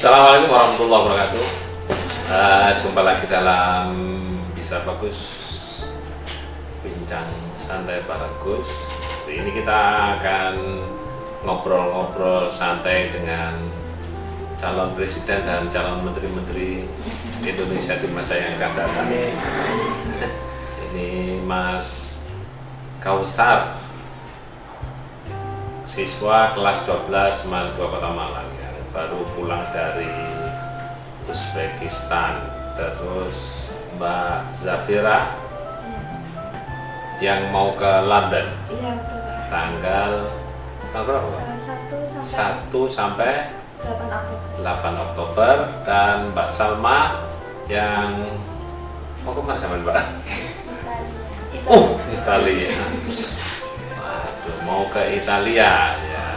Assalamualaikum warahmatullahi wabarakatuh. Jumpa lagi dalam Bisa Bagus, bincang santai Pak Gus. Ini kita akan ngobrol-ngobrol santai dengan calon presiden dan calon menteri-menteri Indonesia di masa yang akan datang. Ini Mas Kausar, siswa kelas 12 Mahasiswa Kota Malang, ya, baru pulang dari Uzbekistan. Terus Mbak Zafira yang mau ke London. Iya, betul. Tanggal berapa? 1 sampai 8 Oktober. Dan Mbak Salma yang mau kemana sama Mbak? Italia. Waduh, mau ke Italia ya.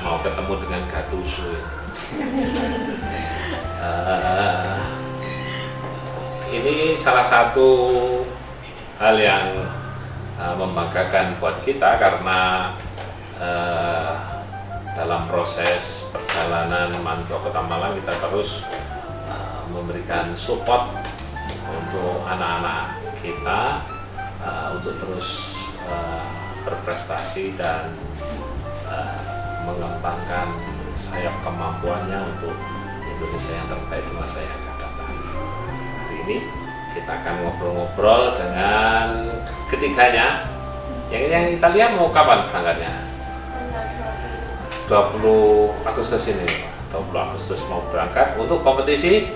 Mau ketemu dengan Gattuso. Ini salah satu hal yang membanggakan buat kita karena dalam proses perjalanan Mahasiswa Kota Malang kita terus memberikan support untuk anak-anak kita untuk terus berprestasi dan mengembangkan sayap kemampuannya untuk Indonesia yang terbaik di masa yang akan datang. Hari ini kita akan ngobrol-ngobrol dengan ketiganya. Yang Italia mau kapan berangkatnya? 20 Agustus ini. 20 Agustus mau berangkat untuk kompetisi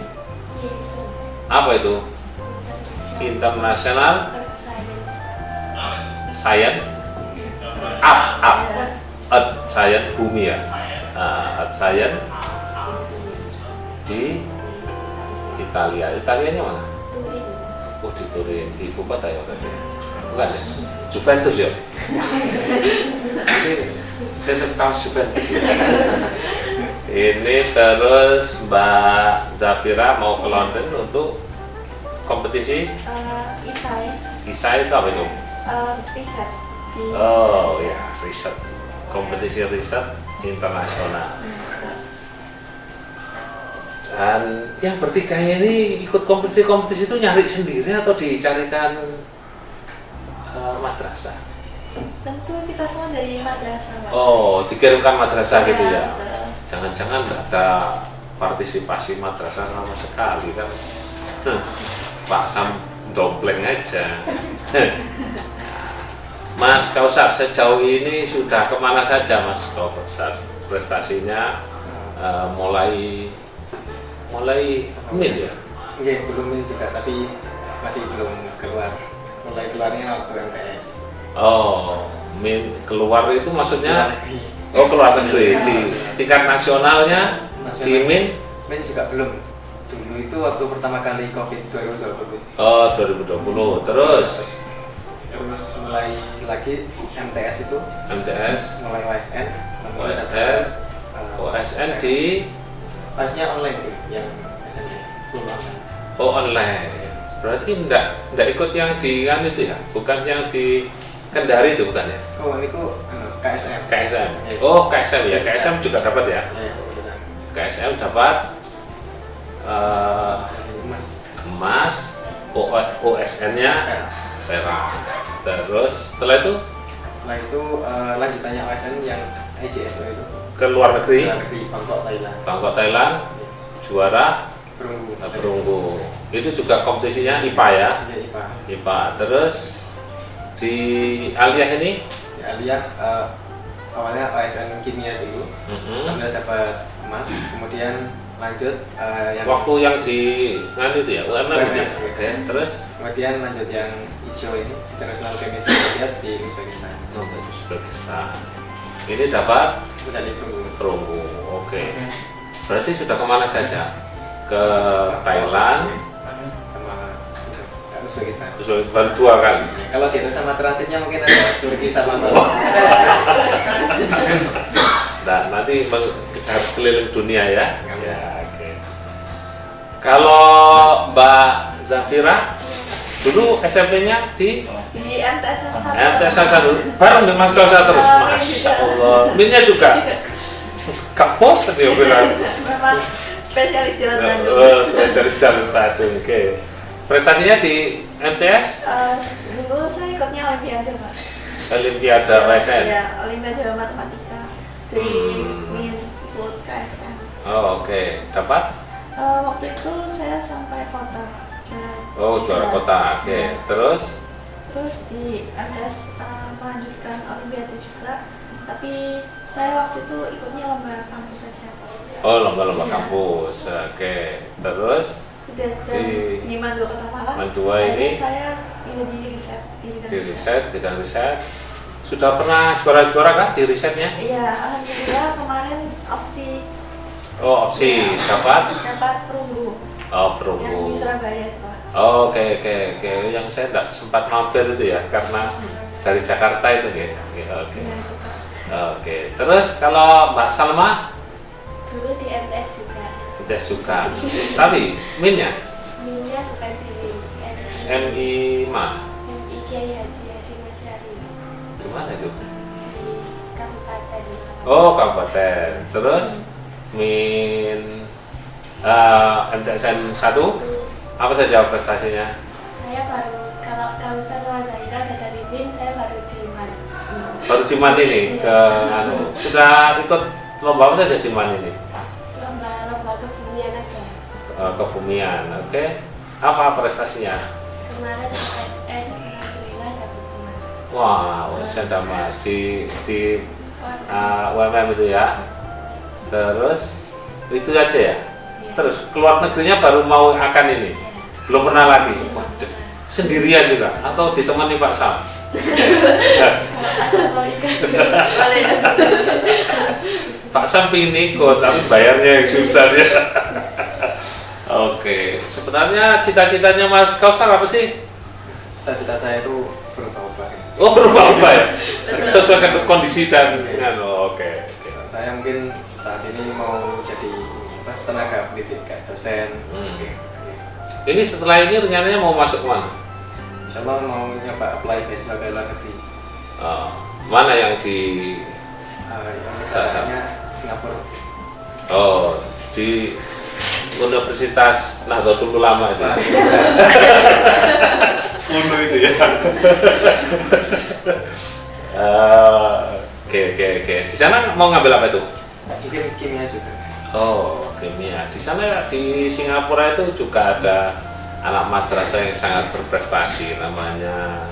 apa itu? International Science Earth Science Bumi ya. Earth Science di Italia. Italianya mana? Oh, di Turin, di ibu kota ya berarti. Bukan ya? Juventus ya? Ini tetap kaos Juventus ya? Ini terus Mbak Zafira mau ke London untuk kompetisi? ISAI itu apa itu? Riset. Oh ya, riset. Kompetisi riset internasional. Dan yang bertiga ini ikut kompetisi-kompetisi itu nyari sendiri atau dicarikan madrasah? Tentu kita semua dari madrasah. Oh, dikirimkan madrasah gitu ya? Betul. Jangan-jangan nggak ada partisipasi madrasah sama sekali kan? Pak Sam dompleng aja. Mas Kausar, sejauh ini sudah kemana saja Mas Kausar? Prestasinya mulai min ya? Iya, belum min juga, tapi masih belum keluar. Mulai keluarnya waktu MTS. Oh, min keluar itu maksudnya? Keluar negeri. Oh, keluar negeri. Di tingkat nasionalnya, di min? Min juga belum. Dulu itu waktu pertama kali COVID 2020. Oh, 2020. Terus Mulai lagi MTS itu. MTS, Mulai OSN. OSN di Pasnya online tuh, yang SMP full online. oh online. Berarti enggak ikut yang di kan itu ya? Bukan yang di Kendari itu bukan ya? Oh, ini kok KSM. KSM. Ya. Oh, KSM ya. KSM juga dapat ya? Ya, benar. KSM dapat Emas. OSN-nya perak. Terus setelah itu lanjutannya OSN yang IJSO itu ke luar negeri, Bangkok, Thailand. Bangkok Thailand, juara perunggu. Itu juga kompetisinya IPA ya? Iya, IPA. IPA. Terus di Aliyah ini? Di Aliyah awalnya OSN kimia dulu, alhamdulillah dapat emas, kemudian lanjut waktu yang di itu ya, UMM ya? Oke. Terus kemudian lanjut yang hijau ini, International Chemistry di Uzbekistan. oh, di Uzbekistan. Ini dapat Medali perunggu. Oke. Berarti sudah kemana saja? Ke Thailand sama Uzbekistan. baru 2 kali. Kalau situ sama transitnya mungkin ada Turki sama Malaysia. Nah, nanti harus keliling dunia ya. Ya, oke. Kalau Mbak Zafira dulu SMP-nya di MTS 1. MTS 1 bareng dengan Mas Kausa terus. Masya Allah. Minnya juga Kak bosan ya bilang. Memang spesialis jalan Bandung. Spesialis jalur Bandung. Oke. Prestasinya di MTS? Dulu saya ikutnya Olimpiade, Pak. Olimpiade WSN. Ya, Olimpiade Matematika dari MIN ikut KSM. Oh, oke. Dapat? Waktu itu saya sampai kota. Oh, juara kota. Oke. Terus? Terus di MTS melanjutkan Olimpiade juga, tapi saya waktu itu ikutnya lomba kampus saja. Oh, lomba-lomba kampus. Oke. Terus? Di Mandua Kota Malang. Mandua ini? Saya di riset, di riset, di bidang riset. Sudah pernah juara-juara kan di risetnya? Iya, alhamdulillah kemarin opsi. Oh, opsi dapat? Dapat perunggu. Oh, Yang perunggu. di Surabaya, Pak. Oh, oke. Yang saya tidak sempat mampir itu ya, karena dari Jakarta itu ya. Oke. Iya, itu, Pak. Oke. Terus kalau Mbak Salma? Dulu di MTS juga. Tidak suka. Tapi minnya? Minnya bukan di MI mana? MI Kiai Haji Hasyim Asy'ari Di mana itu? di Kabupaten Malang. Oh, kabupaten. Terus min MTSN 1 apa saja prestasinya? Saya baru kalau saya sama Zaira ada dari MIN, saya baru di MAN. Baru di MAN ini ke sudah ikut lomba apa saja di MAN ini? Lomba kebumian aja. Kebumian, oke. Apa prestasinya? Kemarin ASN alhamdulillah dapat emas. Wah, saya udah mas di UMM itu ya. Terus itu aja ya. Terus keluar negerinya baru mau akan ini. Belum pernah lagi. Waduh, sendirian juga atau ditemani Pak Sam? Pak Sam pingin ikut tapi bayarnya yang susah dia. Oke, sebenarnya cita-citanya Mas Kausar apa sih? Cita-cita saya itu berubah-ubah. Oh, berubah-ubah ya? Sesuai dengan kondisi dan oke. Saya mungkin saat ini mau jadi tenaga pendidik, kayak dosen. Ini setelah ini rencananya mau masuk mana? Insya Allah mau nyoba apply beasiswa ke luar negeri. Mana yang di Misalnya Singapura. Oh, di Universitas Nahdlatul Ulama itu. UNU itu ya. Oke. Di sana mau ngambil apa itu? Mungkin kimia juga. Oh, kimia. Di sana di Singapura itu juga ada anak madrasah yang sangat berprestasi, namanya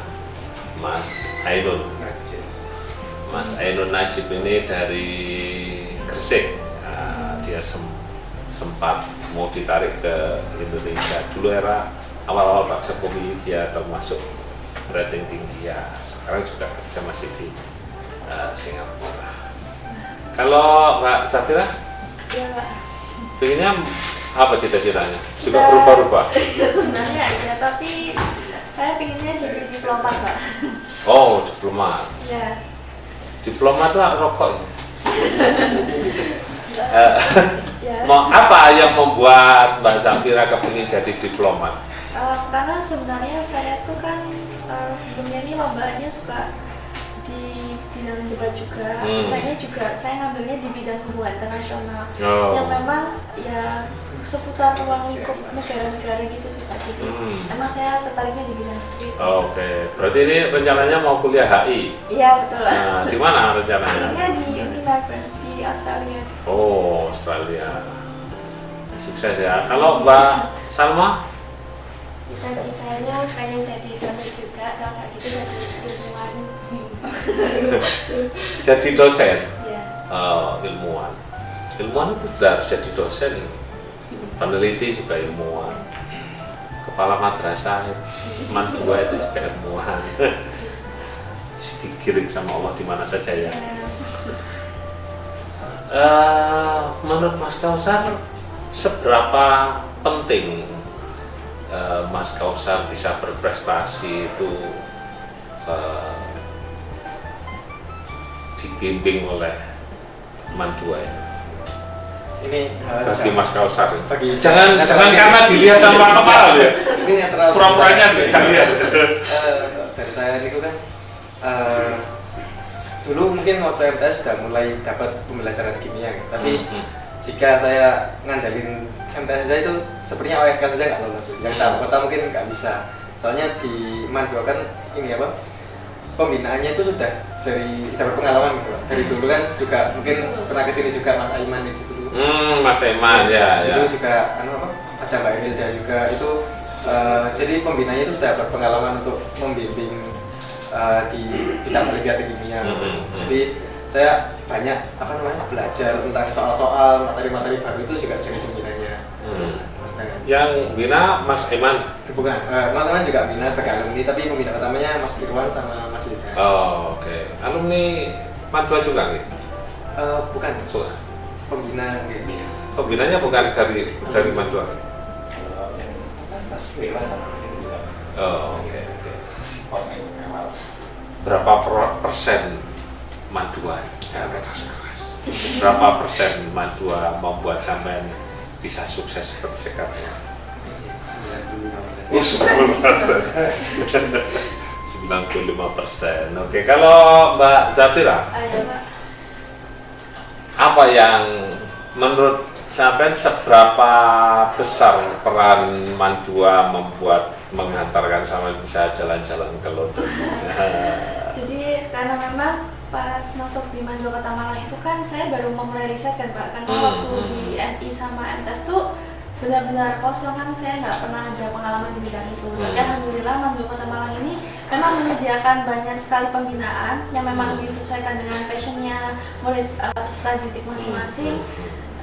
Mas Ainun. Mas Ainun Najib ini dari Gresik. Dia sempat mau ditarik ke Indonesia. Dulu era awal-awal Pak Jokowi dia termasuk rating tinggi ya. Sekarang juga kerja masih di Singapura. Kalau Mbak Safira? Iya, Pak. Pengennya apa cita-citanya? Juga berubah-ubah? Sebenarnya ya, tapi saya pengennya jadi diplomat, Pak. Oh, diplomat. Ya. Diplomat itu rokok ya? Ya. Mau apa yang membuat Mbak Safira kepingin jadi diplomat? Karena sebenarnya saya tuh kan sebelumnya ini lombanya suka di bidang debat juga. Saya ngambilnya di bidang hubungan internasional yang memang ya seputar ruang lingkup negara-negara gitu sih Pak. Jadi emang saya tertariknya di bidang seperti itu. Oke, berarti ini rencananya mau kuliah HI? Iya betul. Nah, di mana rencananya? Kuliahnya di Unimed di Australia. Oh, Australia. Sukses ya. Kalau Mbak Salma? Cita-citanya pengen jadi dosen juga, kalau nggak gitu jadi ilmuwan. Jadi dosen? Iya. Oh, ilmuwan. Ilmuwan itu tidak harus jadi dosen. Peneliti juga ilmuwan. Kepala madrasah, teman dua itu juga ilmuwan. Dikirim sama Allah di mana saja ya. Menurut Mas Kausar, seberapa penting Mas Kausar bisa berprestasi itu dibimbing oleh Mandua itu? Ini Bagi Mas Kausar. Jangan Karena dilihat sama kepala ya. Ini netral. Pura-puranya dilihat. Dari saya itu kan dulu mungkin waktu MTS sudah mulai dapat pembelajaran kimia, tapi jika saya ngandalin MTS saya itu sepertinya OSK saja nggak lolos. Yang tahap kota mungkin nggak bisa. Soalnya di MAN 2 kan ini apa? Pembinaannya itu sudah dari pengalaman gitu. Dari dulu kan juga mungkin pernah kesini juga Mas Aiman itu dulu. Mas Aiman ya. Itu juga ada Mbak Emilda juga itu. Jadi pembinanya itu sudah berpengalaman untuk membimbing di bidang olimpiade kimia. Jadi saya banyak belajar tentang soal-soal materi-materi baru itu juga dari pembinanya. Yang bina Mas Aiman? Bukan, teman-teman juga bina sebagai alumni, tapi pembina utamanya Mas Irwan sama Mas Wida. Oh, oke. Alumni MAN 2 juga nih? Bukan. Pembina gitu. Pembinanya bukan dari MAN 2? Oh, oke. Berapa persen MAN 2? Keras. Berapa persen MAN 2 membuat sampean bisa sukses seperti sekarang? 95%. 95%. Oke, kalau Mbak Zafira, apa yang menurut sampean seberapa besar peran MAN 2 membuat mengantarkan sampean bisa jalan-jalan ke London? Jadi karena memang pas masuk di MAN 2 Kota Malang itu kan saya baru memulai riset kan Pak, karena waktu di MI sama MTS tuh benar-benar kosong kan, saya nggak pernah ada pengalaman di bidang itu. Tapi alhamdulillah MAN 2 Kota Malang ini memang menyediakan banyak sekali pembinaan yang memang disesuaikan dengan passionnya murid peserta didik masing-masing.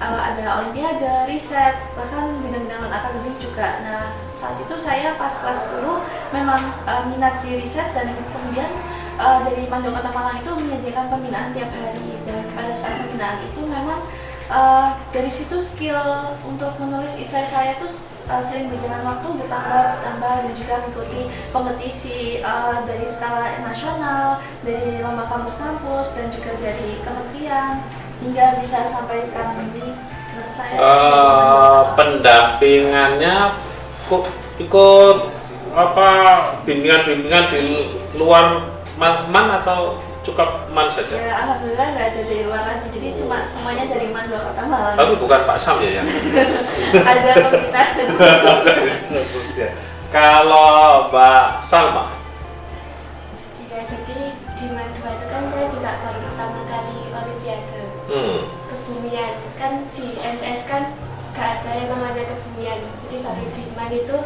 Ada olimpiade, riset, bahkan bidang-bidang akademik juga. Nah saat itu saya pas kelas 10 memang minat di riset, dan kemudian dari MAN 2 Kota Malang itu menyediakan pembinaan tiap hari. Dan pada saat pembinaan itu memang dari situ skill untuk menulis esai saya tuh sering berjalan waktu bertambah dan juga mengikuti kompetisi dari skala nasional, dari lomba kampus-kampus, dan juga dari kementerian hingga bisa sampai sekarang ini. Pendampingannya ikut apa, bimbingan di luar MAN atau cukup MAN saja? Ya, alhamdulillah nggak ada dari luar lagi, jadi cuma semuanya dari MAN 2 Kota Malang. Tapi bukan Pak Sam ya yang ada pembinaan khususnya. Kalau Mbak Salma? Ya, jadi di MAN 2 itu kan saya juga baru pertama kali olimpiade kebumian. Kan di MTS kan gak ada yang namanya kebumian, jadi baru di MAN itu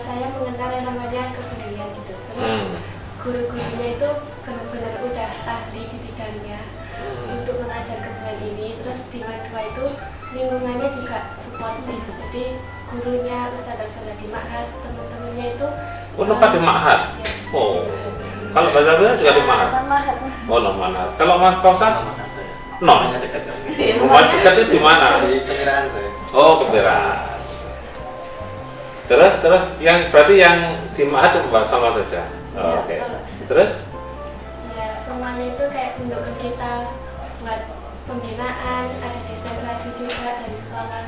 saya mengenal yang namanya kebumian gitu. Terus guru-gurunya itu benar-benar udah ahli di bidangnya untuk mengajar kebumian ini. Terus di MAN 2 itu lingkungannya juga suportif, jadi gurunya ustadz-ustadz di Ma'had, teman-temannya itu tempat di Ma'had? Ya, Oh, kalau Mbak Zafira juga di Ma'had? Oh, non Ma'had. Kalau Mas Kausan? Non? Rumah dekat itu di mana? Di Kemiran saya. Oh, Kemiran. Terus yang berarti yang di Ma'had coba sama saja. Oh, oke. Terus? Ya, semuanya itu kayak mendukung kita buat pembinaan, ada dispensasi juga dari sekolah.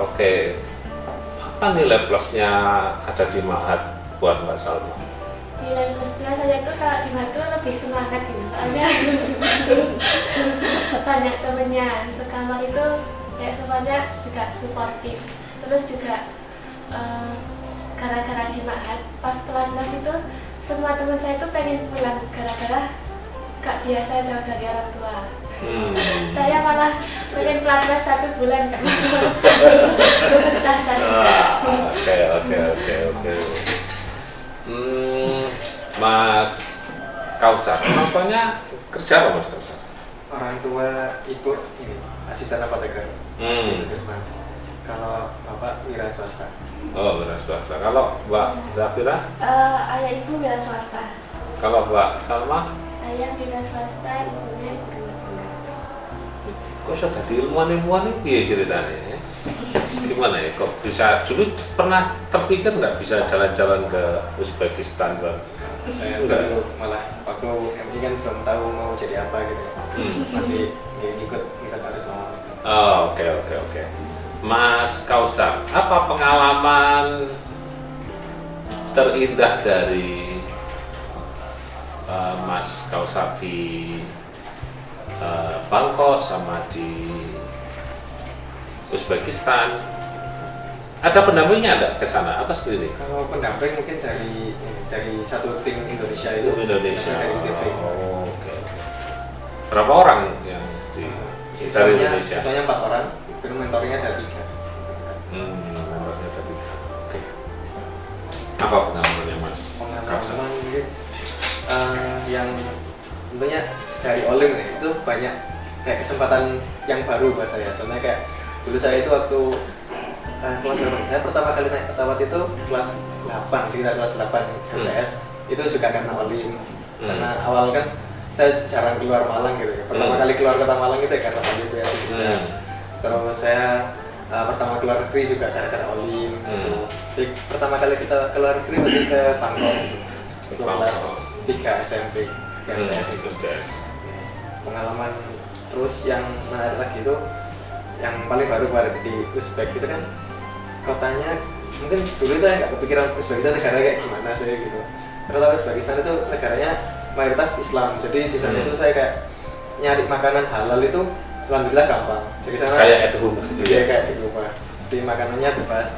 Oke. Apa nilai plusnya ada di Ma'had buat Mbak Salma? Nilai plusnya saya tuh kalau di MAN tuh lebih semangat gitu, soalnya banyak temennya, sekamar itu kayak semuanya juga suportif. Terus juga gara-gara di Ma'had, pas pelatnas itu semua teman saya itu pengen pulang gara-gara gak biasa jauh dari orang tua. Saya malah pengen pelatnas 1 bulan gak masuk. Oke. Mas Kausar, orang tuanya kerja apa Mas Kausar? Orang tua ibu ini asisten apoteker di puskesmas. Kalau bapak wira swasta. Oh, wira swasta. Kalau Mbak Zafira? Ayah ibu wira swasta. Kalau Mbak Salma? Ayah wira swasta, ibunya Kok sudah jadi ilmuwan ini piye ceritanya? Gimana ya? Kok bisa dulu pernah terpikir nggak bisa jalan-jalan ke Uzbekistan? Saya dulu malah waktu MI kan belum tahu mau jadi apa gitu. Masih ikut harus mau. Oh, oke. Mas Kausar, apa pengalaman terindah dari Mas Kausar di Bangkok sama di Uzbekistan, ada pendampingnya ada ke sana atau sendiri? Kalau pendamping mungkin dari satu tim Indonesia itu. Indonesia. Dari ITB. Oh, oke. Berapa orang yang dari Indonesia? Siswanya 4 orang, itu mentornya ada 3. Mentornya ada 3. Oke. Apa pengalamannya Mas? Pengalaman mungkin yang tentunya dari Olim nih, itu banyak kayak kesempatan yang baru buat saya. Soalnya kayak dulu saya itu waktu kelas berapa? Saya pertama kali naik pesawat itu kelas 8, sekitar kelas 8 MTS. Itu juga karena Olim. Karena awal kan saya jarang keluar Malang gitu ya. Pertama kali keluar kota Malang itu ya karena Olim ya. Terus saya pertama keluar negeri juga gara-gara Olim. Gitu. Jadi pertama kali kita keluar negeri waktu ke Bangkok itu kelas 3 SMP MTS itu. Pengalaman terus yang menarik lagi itu yang paling baru kemarin di Uzbek itu kan kotanya, mungkin dulu saya nggak kepikiran Uzbek itu negara kayak gimana saya gitu. Ternyata Uzbekistan itu negaranya mayoritas Islam, jadi di sana itu saya kayak nyari makanan halal itu alhamdulillah gampang. Jadi sana kayak at home gitu ya. Kayak di rumah. Di makanannya bebas.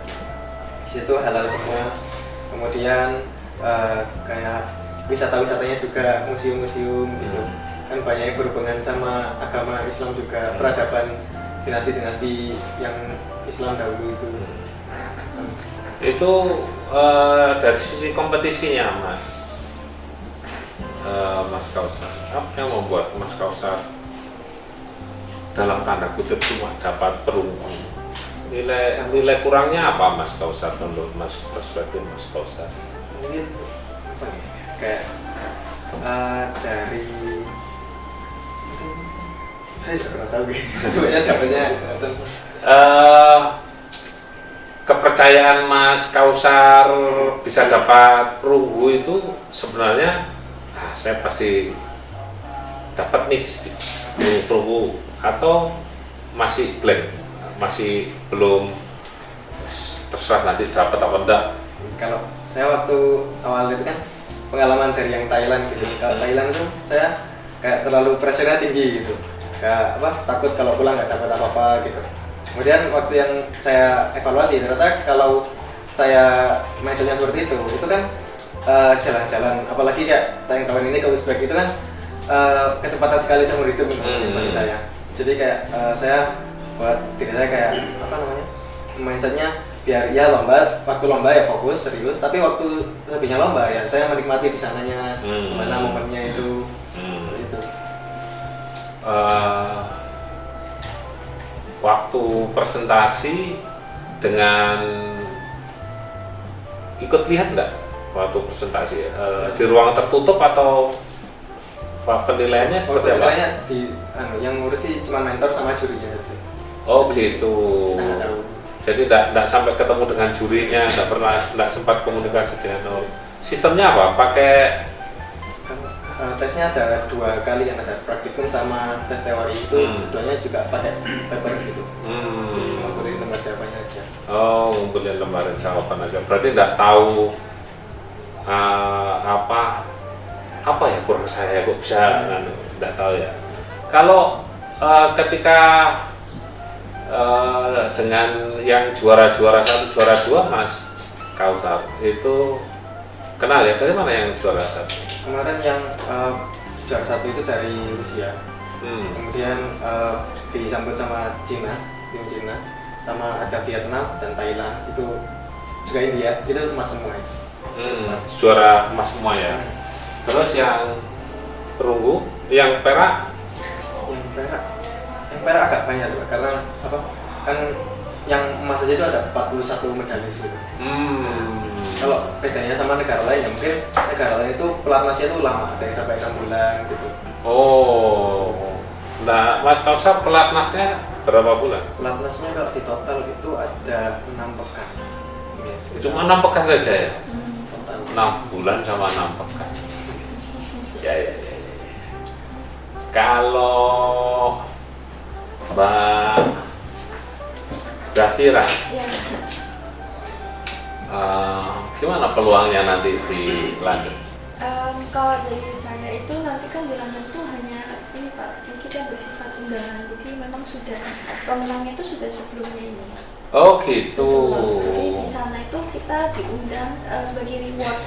Di situ halal semua. Kemudian kayak wisata-wisatanya juga museum-museum gitu. Kan banyak yang berhubungan sama agama Islam juga, peradaban dinasti-dinasti yang Islam dahulu itu. Itu dari sisi kompetisinya Mas Kausar, apa yang membuat Mas Kausar dalam tanda kutip cuma dapat perunggu? Nilai kurangnya apa Mas Kausar menurut Mas perspektif Mas Kausar? Mungkin apa ya? Kayak dari saya juga nggak tahu gitu. Pokoknya dapatnya kepercayaan Mas Kausar bisa dapat perunggu itu sebenarnya saya pasti dapat nih perunggu, atau masih blank, masih belum terserah nanti dapat apa enggak? Kalau saya waktu awal itu kan pengalaman dari yang Thailand gitu. Kalau Thailand itu saya kayak terlalu pressure-nya tinggi gitu. Kayak takut kalau pulang nggak dapat apa-apa gitu. Kemudian waktu yang saya evaluasi ternyata kalau saya mindsetnya seperti itu kan jalan-jalan, apalagi kayak tahun ini ke Uzbek itu kan kesempatan sekali seumur hidup bagi saya. Jadi kayak saya buat diri saya kayak mindsetnya biar ya waktu lomba ya fokus serius, tapi waktu lebihnya lomba ya saya menikmati di sananya, gimana momennya itu. Itu. Waktu presentasi dengan ikut lihat nggak waktu presentasi di ruang tertutup atau penilaiannya seperti apa? Penilaiannya yang ngurus sih cuma mentor sama jurinya aja. Oh gitu. Nggak tahu. Jadi nggak sampai ketemu dengan jurinya, nggak sempat komunikasi dengan sistemnya apa? Pakai tesnya ada 2 kali, yang ada praktikum sama tes teori itu, keduanya juga pakai paper gitu. Ngumpulin lembar jawabannya aja. Oh, ngumpulin lembar jawaban aja. Berarti nggak tahu apa ya kurang saya kok bisa nggak tahu ya. Kalau ketika dengan yang juara 1, juara 2 Mas Kausar itu kenal ya, dari mana yang juara 1? Kemarin yang juara 1 itu dari Rusia. Kemudian disambut sama tim Cina, sama ada Vietnam dan Thailand, itu juga India, itu emas semua. Juara emas semua ya. Terus yang perunggu, yang perak? Yang perak agak banyak juga, karena kan yang emas aja itu ada 41 medalis gitu. Kalau bedanya sama negara lain ya mungkin negara lain itu pelatnasnya itu lama, ada yang sampai 6 bulan gitu. Oh, nah Mas Kausar pelatnasnya berapa bulan? Pelatnasnya kalau di total itu ada 6 pekan. Yes, Cuma 6 pekan saja ya? total. 6 bulan sama 6 pekan. Ya. Kalau Mbak Zafira, gimana peluangnya nanti di London? Kalau dari saya itu nanti kan di London itu hanya ini Pak, kita bersifat undangan, jadi memang sudah pemenangnya itu sudah sebelumnya ini. Oh gitu. Jadi di sana itu kita diundang sebagai reward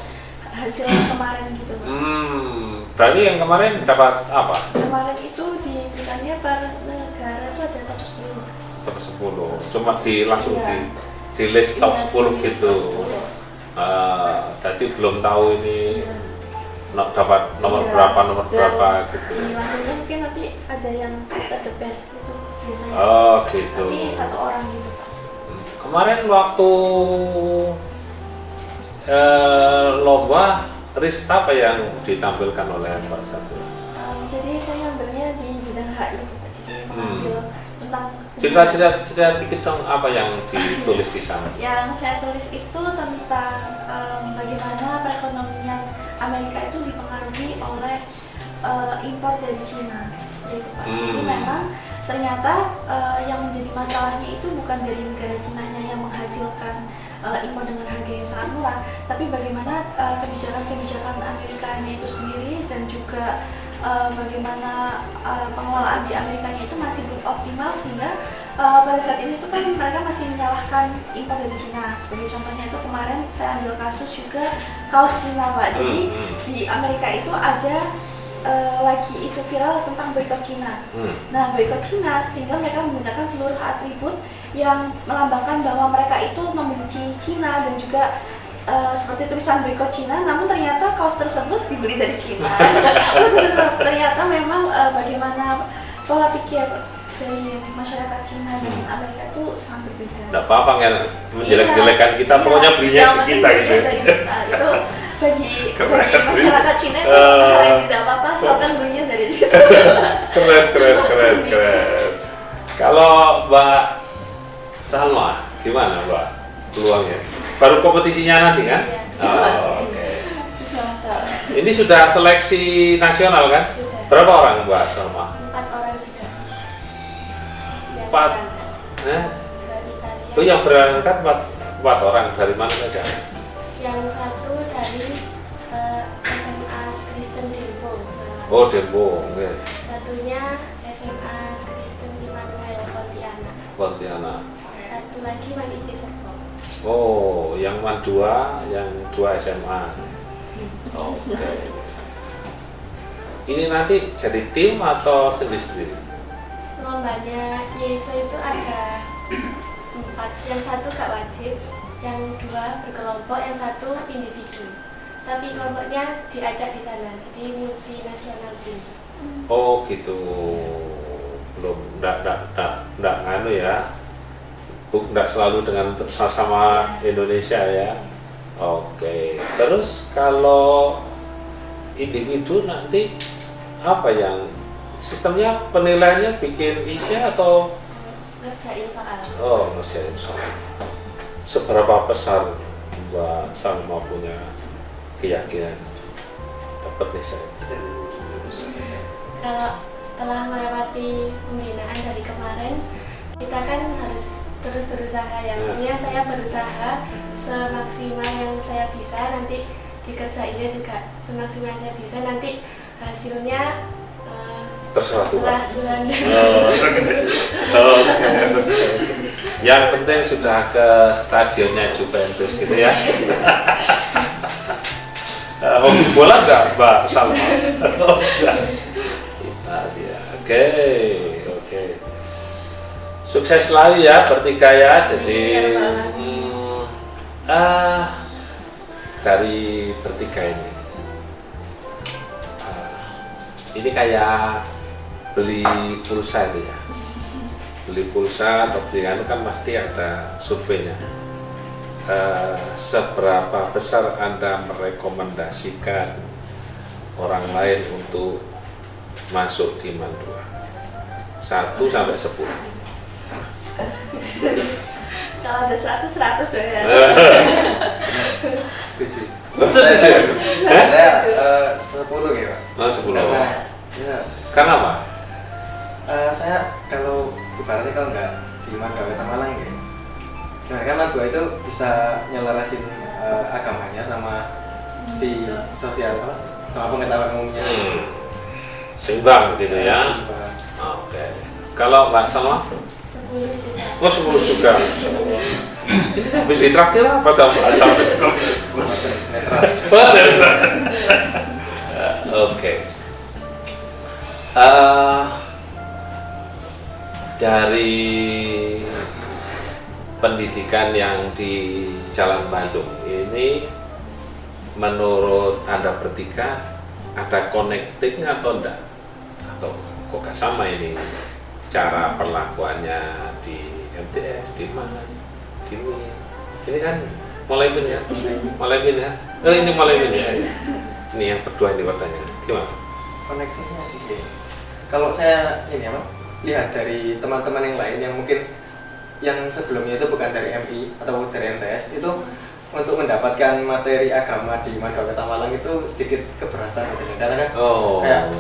hasil kemarin gitu Pak. Berarti yang kemarin dapat apa? Kemarin itu diberikannya per negara itu ada top 10. Top 10. Cuma langsung Iya. di list top Iya, 10 di list gitu. top 10. Jadi belum tahu ini dapat nomor Iya. berapa Dan berapa gitu. Di Londonnya mungkin nanti ada yang kita the best itu biasanya. Oh gitu. Tapi satu orang gitu Pak. Kemarin waktu lomba riset apa yang ditampilkan oleh Mbak Satu? Jadi saya ngambilnya di bidang HI, jadi mengambil tentang Cerita dikit dong apa yang ditulis di sana. yang saya tulis itu tentang bagaimana perekonomian Amerika itu dipengaruhi oleh impor dari Cina, gitu Pak. Jadi memang ternyata yang menjadi masalahnya itu bukan dari negara Cina-nya yang menghasilkan impor dengan harga yang sangat murah, tapi bagaimana kebijakan-kebijakan Amerikanya itu sendiri dan juga bagaimana pengelolaan di Amerikanya itu masih belum optimal, sehingga pada saat ini tuh kan mereka masih menyalahkan impor dari Cina. Sebagai contohnya itu kemarin saya ambil kasus juga kaos Cina Pak. Jadi di Amerika itu ada lagi isu viral tentang boikot Cina. Nah, boikot Cina sehingga mereka menggunakan seluruh atribut yang melambangkan bahwa mereka itu membenci Cina dan juga seperti tulisan boikot Cina, namun ternyata kaos tersebut dibeli dari Cina. Ternyata memang bagaimana pola pikir dari masyarakat Cina dan Amerika itu sangat berbeda. Nggak apa-apa kan menjelek-jelekan kita, Iya, pokoknya belinya yang ke penting kita belinya gitu. dari kita. Itu bagi masyarakat Cina itu hal yang tidak apa-apa, asalkan belinya dari situ. Keren. Kalau Mbak Salma, gimana Mbak peluangnya? Baru kompetisinya nanti kan? Oh, oke. Ini sudah seleksi nasional kan? Sudah. Berapa orang Mbak Salma? 4 orang juga. Yang 4. berangkat. Dari Italia. Oh yang berangkat 4 orang, dari mana saja? Yang satu dari SMA Kristen Depok. Oh Depok, oke. Satunya SMA Kristen Immanuel Pontianak. Pontianak. Satu lagi Maniti Serpong. Oh, yang 2, yang 2 SMA. Oke. Ini nanti jadi tim atau sendiri-sendiri? Lombanya YESO itu ada 4. Yang satu gak wajib, yang 2 berkelompok, yang 1 individu. Tapi kelompoknya diajak di sana, jadi multinasional team. Oh gitu. Belum, enggak nganu ya. Enggak selalu dengan sama Indonesia ya. Oke. Terus kalau individu nanti apa yang sistemnya penilaiannya bikin isi atau Ngerjain soal. oh ngerjain soal. Seberapa besar Mbak Salma punya keyakinan dapat nih saya? Kalau setelah melewati pembinaan dari kemarin, kita kan harus terus berusaha ya. Maksudnya saya berusaha semaksimal yang saya bisa, nanti dikerjainnya juga semaksimal yang saya bisa, nanti hasilnya Terserah Tuhan. setelah bulan. Oke. Yang penting sudah ke stadionnya Juventus gitu ya. Hobi bola nggak Mbak Salma? Italia. Oke. Sukses selalu ya bertiga ya. Jadi dari bertiga ini kayak beli pulsa itu ya. Beli pulsa atau beli anu kan pasti ada surveinya. Seberapa besar Anda merekomendasikan orang lain untuk masuk di Mandua? 1 sampai 10. Kalau ada 100 ya. Saya 10 ya Pak. Nah, 10. Ya, Karena apa? saya kalau ibaratnya kalau nggak di Mandua Malang ya, nah kan Mandua itu bisa nyelarasin agamanya sama si sosial apa sama pengetahuan umumnya. Seimbang gitu ya. Seimbang. Oke. Kalau Mbak Salma? 10 juga. Oh 10 juga. Habis ditraktir apa sama Mbak Salma? Oke. Dari pendidikan yang di Jalan Bandung ini, menurut Anda bertiga ada connecting atau enggak? Atau kok gak sama ini cara perlakuannya di MTS, di mana? Di ini kan mulai ya? Mulai ya? Oh ini mulai ya? Ini yang berdua ini bertanya, gimana? Connectingnya ini. Kalau saya ini apa? Lihat dari teman-teman yang lain yang mungkin yang sebelumnya itu bukan dari MI atau dari MTS, itu untuk mendapatkan materi agama di Mandua Kota Malang itu sedikit keberatan gitu. Karena kan kayak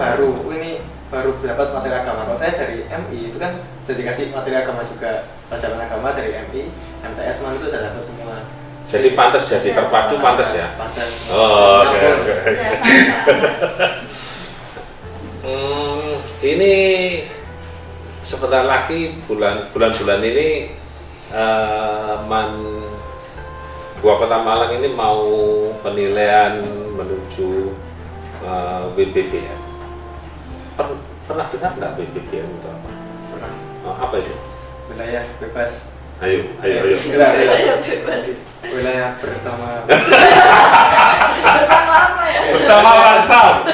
baru dapat materi agama. Kalau saya dari MI itu kan jadi kasih materi agama juga, pelajaran agama dari MI, MTS Malang itu saya dapat semua. Jadi pantas, jadi terpadu pantas ya? Pantas. Oke. Ini sebentar lagi bulan-bulan ini Dua Kota Malang ini mau penilaian menuju WBB ya. Pernah dengar nggak WBB itu apa? Pernah. Apa itu? Wilayah bebas. Ayo. Wilayah bebas. Wilayah bersama. Bersama apa ya? Bersama Warsam.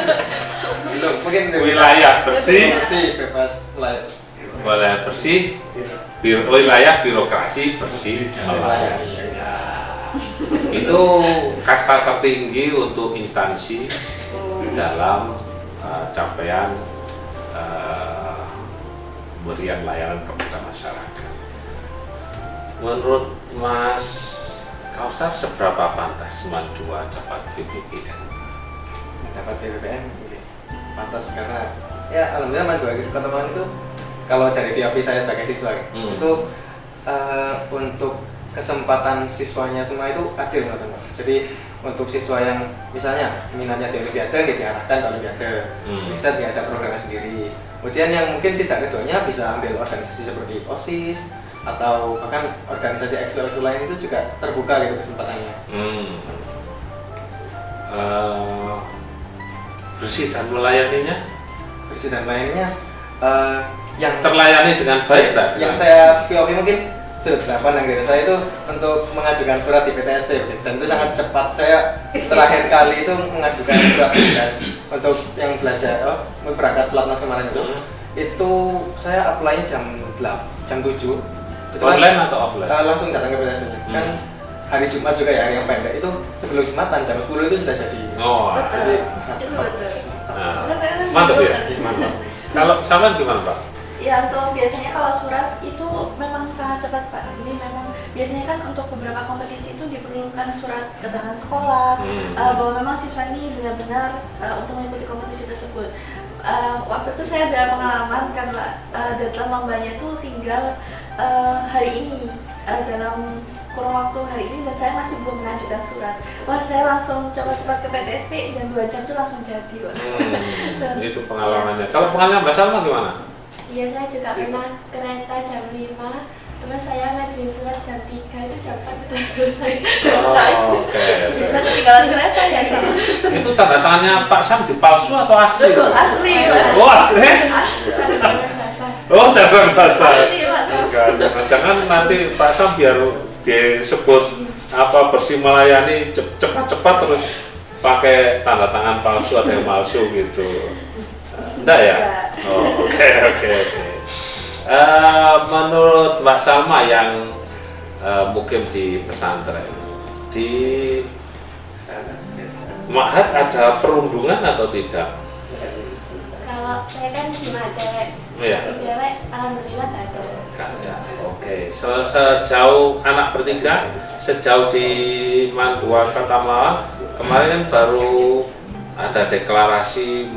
Mungkin Wilayah bersih. Bebas. Wilayah bersih. Wilayah birokrasi bersih. Itu kasta tertinggi untuk instansi dalam capaian pemberian layanan kepada masyarakat. Menurut Mas Kausar, seberapa pantas Mandua dapat BPPN? Dapat BPPN, pantas karena ya alhamdulillah Mandua Kota Malang itu kalau dari POV saya sebagai siswa itu untuk kesempatan siswanya semua itu adil teman-teman. Jadi untuk siswa yang misalnya minatnya di Olimpiade diarahkan ke Olimpiade, bisa dia ada programnya sendiri. Kemudian yang mungkin tidak keduanya bisa ambil organisasi seperti OSIS atau bahkan organisasi ekskul lain itu juga terbuka gitu kesempatannya. Bersih dan melayaninya? Bersih dan melayaninya yang terlayani dengan baik tak? Yang saya POV mungkin sudah berapa dari saya itu untuk mengajukan surat di PTSP dan itu sangat cepat. Saya terakhir kali itu mengajukan surat untuk yang belajar berangkat pelatnas kemarin itu saya apply-nya jam 7 itu online atau offline? Langsung datang ke PTSP kan hari Jumat juga ya, hari yang pendek itu sebelum Jumatan jam 10 itu sudah jadi. Jadi sangat cepat. Mantap ya? Mantap. Kalau sama gimana Pak? Ya untuk biasanya kalau surat itu memang sangat cepat Pak. Ini memang biasanya kan untuk beberapa kompetisi itu diperlukan surat keterangan sekolah bahwa memang siswa ini benar-benar untuk mengikuti kompetisi tersebut. Waktu itu saya ada pengalaman karena deadline lombanya itu tinggal hari ini dalam kurang waktu hari ini dan saya masih belum mengajukan surat. Wah saya langsung cepat-cepat ke PTSP dan 2 jam itu langsung jadi. Itu pengalamannya. Kalau pengalaman Mbak Salma gimana? Iya, saya juga pernah kereta jam 5, terus saya ngajuin surat jam 3, itu jam 4 sudah selesai. Oke. Bisa ketinggalan kereta ya sama. Itu tanda tangannya Pak Sam dipalsu atau asli? Asli. Oh asli? Oh tanda basah. Asli Pak Sam. Jangan-jangan nanti Pak Sam biar disebut bersih melayani cepat-cepat terus pakai tanda tangan palsu atau yang palsu gitu. Enggak ya? Oke. Menurut Mbak Salma yang mukim di pesantren, di Ma'had ada perundungan atau tidak? Kalau saya kan cuma cewek, cewek alhamdulillah gak ada. Gak ada. Oke. Sejauh anak bertiga, sejauh di Mandua Kota Malang, kemarin kan baru ada deklarasi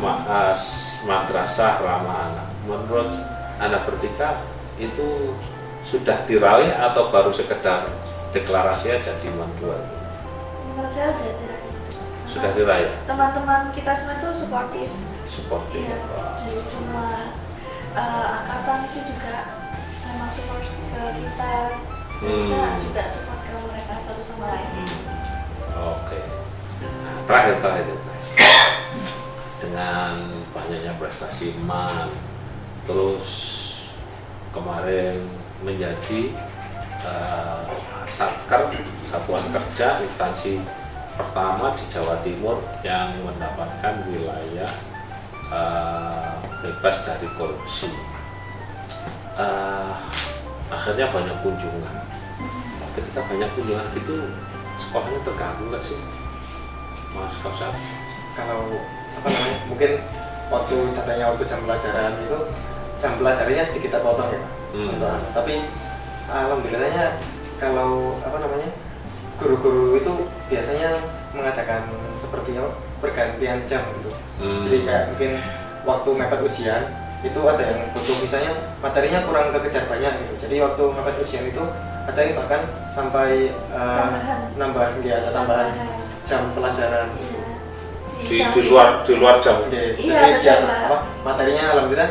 madrasah ramah anak. Menurut Anda bertiga itu sudah diraih atau baru sekedar deklarasi aja di Mandua? Menurut saya udah terakhir. Sudah diraya. Teman-teman kita semua itu suportif. Suportif. Iya, dari semua angkatan itu juga memang support ke kita. Kita juga support ke mereka satu sama lain. Oke. Nah, terakhir. Dengan banyaknya prestasi Man, terus kemarin menjadi Satker, Satuan Kerja instansi pertama di Jawa Timur yang mendapatkan wilayah bebas dari korupsi. Akhirnya banyak kunjungan. Ketika banyak kunjungan itu sekolahnya terganggu nggak sih, Mas Kausar? Kalau apa namanya, mungkin waktu katanya waktu jam pelajaran itu jam pelajarannya sedikit terpotong ya, tapi alhamdulillahnya kalau apa namanya, guru-guru itu biasanya mengadakan seperti pergantian jam gitu. Jadi kayak mungkin waktu mepet ujian itu ada yang butuh, misalnya materinya kurang kekejar banyak gitu, jadi waktu mepet ujian itu ada yang bahkan sampai nambah ya, ada tambahan jam pelajaran gitu. Di luar jam. Jadi Iya, biar betul, materinya alhamdulillah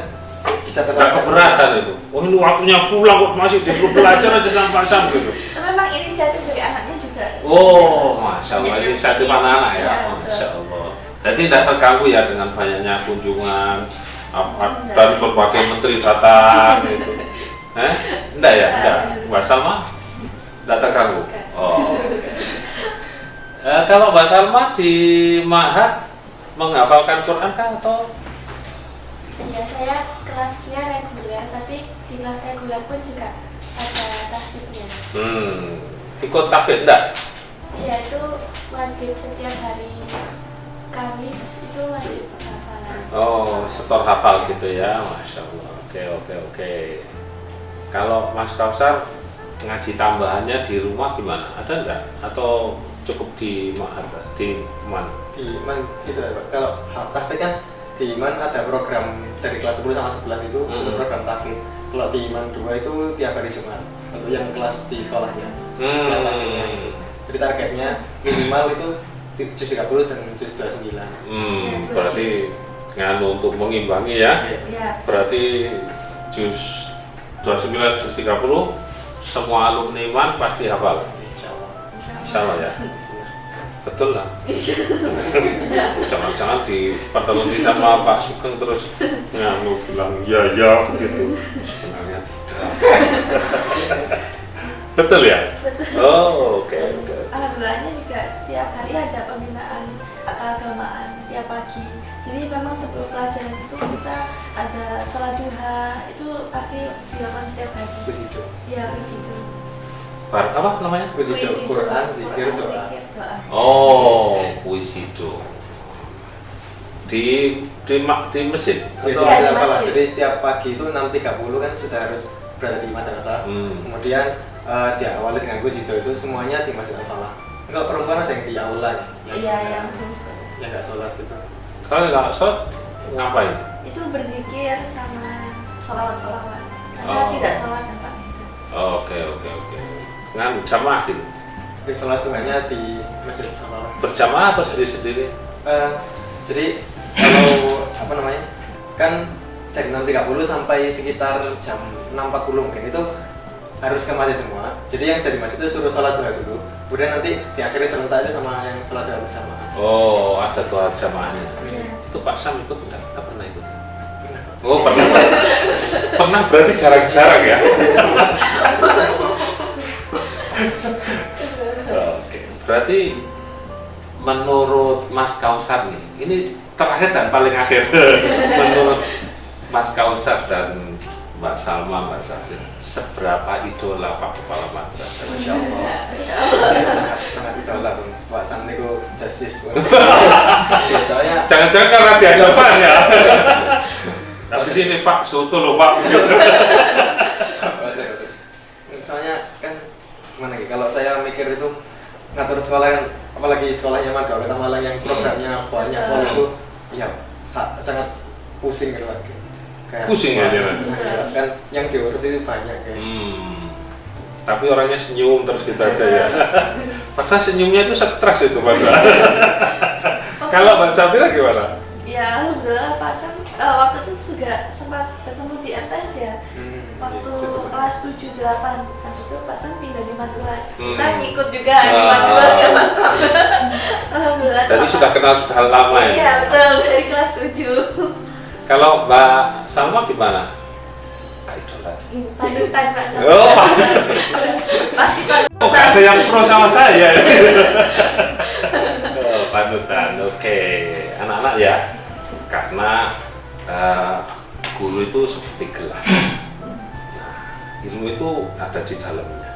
bisa Nggak keberatan itu. Oh, ini waktunya pulang kok masih disuruh belajar aja sampai gitu. Memang inisiatif dari anaknya juga. Oh, Masya Allah, inisiatif anak-anak ya, Iya, Masya Allah. Jadi tidak terganggu ya dengan banyaknya kunjungan dari berbagai menteri datang gitu. Enggak ya, enggak. Mbak Salma, enggak terganggu. Oh. Kalau Mbak Salma di Ma'had menghafalkan Quran kah atau? Iya, saya kelasnya reguler, tapi di kelas reguler pun juga ada tahfidnya. Ikut tahfidz enggak? Iya, itu wajib setiap hari Kamis, itu wajib hafalan. Oh, setor hafal gitu ya, Masya Allah. Oke. Kalau Mas Kausar ngaji tambahannya di rumah gimana? Ada enggak? Atau cukup di Ma'had? Di Man itu ya, Pak. Kalau tahfidz kan di Iman ada program dari kelas 10 sama 11 itu untuk program tahfidz. Kalau di Iman 2 itu tiap hari Jumat untuk yang kelas di sekolahnya. Kelas tahfidnya. Jadi targetnya minimal itu juz 30 dan juz 29. Berarti nganu untuk mengimbangi ya. Iya. Berarti juz 29, juz 30 semua alumni Iman pasti hafal. Insya Allah ya. Betul lah. Jangan-jangan dipertemukan sama Pak Sugeng terus nganu bilang ya gitu. Sebenarnya tidak. Betul ya? Oh, oke. Alhamdulillahnya juga tiap hari ada pembinaan keagamaan tiap pagi. Jadi memang sebelum pelajaran itu kita ada sholat duha, itu pasti dilakukan setiap hari. Wisido. Iya, wisido. Apa namanya? Wisido, Quran, zikir, doa. Oh, wisido. Di masjid? Di masjid apalah. Jadi setiap pagi itu 6.30 kan sudah harus berada di madrasah. Kemudian diawali dengan wisido itu semuanya di Masjid Al-Falah. Enggak, perempuan ada yang di aula ya? Iya, yang belum sholat. Yang nggak sholat gitu. Kalau nggak sholat ngapain? Itu berzikir sama sholawat-sholawat. Karena tidak sholat kan Pak. Oke. Nganu jamaah gitu? Di sholat Tuhannya di Masjid Al-Falah. Berjamaah atau sendiri-sendiri? Jadi kalau apa namanya, kan dari 6.30 sampai sekitar jam 6.40 mungkin itu harus ke masjid semua. Jadi yang sudah di masjid itu suruh sholat duha dulu, kemudian nanti diakhiri serentak aja sama yang sholat duha bersama. Oh, ada tuh jamaahnya. Itu Pak Sam ikut enggak? Enggak pernah ikut. Oh, pernah. Pernah berarti jarang-jarang ya. Oke. Berarti menurut Mas Kausar nih, ini terakhir dan paling akhir. Menurut Mas Kausar dan Mbak Salma, Mbak Safir, seberapa idola Pak Kepala Madrasah? Masya Allah. sangat idola Pak Sam itu justice. Soalnya Jangan-jangan karena di hadapan ya. Tapi sini Pak, soto loh Pak. soalnya kan gimana gitu, kalau saya mikir itu ngatur sekolah yang apalagi sekolahnya Madawet Malang yang programnya banyak itu ya sangat pusing gitu Pak. Kayak Pusing ya dia. Kan yang diurus itu banyak kayak. Tapi orangnya senyum terus gitu aja ya. Padahal senyumnya itu stres itu Pak. Kalau Mbak Safira gimana? Ya alhamdulillah Pak Sam waktu itu juga sempat bertemu di MTS ya. Waktu kelas 7-8 habis itu Pak Sam pindah di Madura. Kita ngikut juga di Madura ya Pak Sam. Alhamdulillah. Jadi sudah kenal sudah lama ya? Iya betul, dari kelas 7. Kalau Mbak Salma gimana? Kak idola. Panutan Pak Sam. Oh, Pasti oh, ada yang pro sama saya. Oh, panutan, oke. Anak-anak ya, karena guru itu seperti gelas. Nah, ilmu itu ada di dalamnya.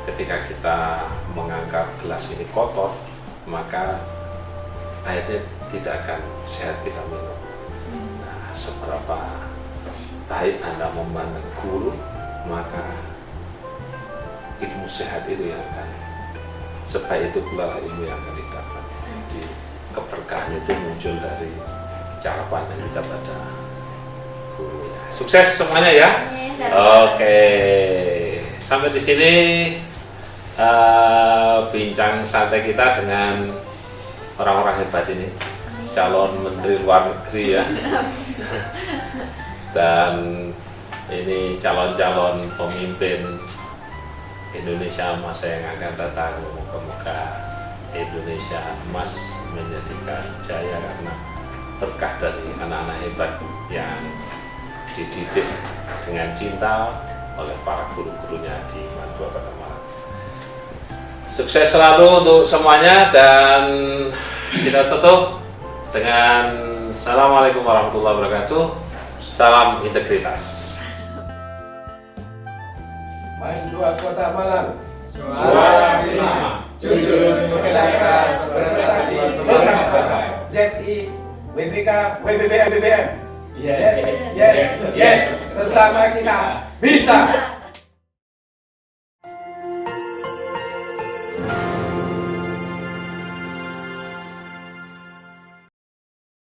Ketika kita menganggap gelas ini kotor, maka airnya tidak akan sehat kita minum. Nah, seberapa baik Anda memandang guru, maka ilmu sehat itu yang akan sebaik itu pula ilmu yang akan didapat. Jadi keberkahan itu muncul dari cara pandang kita pada guru. Sukses semuanya ya. Oke, sampai di sini bincang santai kita dengan orang-orang hebat ini, calon menteri luar negeri ya. Dan ini calon-calon pemimpin Indonesia masa yang akan datang. Moga-moga Indonesia emas menjadikan jaya karena berkah dari anak-anak hebat yang dididik dengan cinta oleh para guru-gurunya di Madura Kota Malang. Sukses selalu untuk semuanya dan kita tutup dengan Assalamualaikum warahmatullahi wabarakatuh. Salam integritas. Madura Kota Malang. Juara 5, jujur, cerdas, berprestasi, berbangga. ZI, WPK, WBBM, BBM. Yes, bersama kita bisa.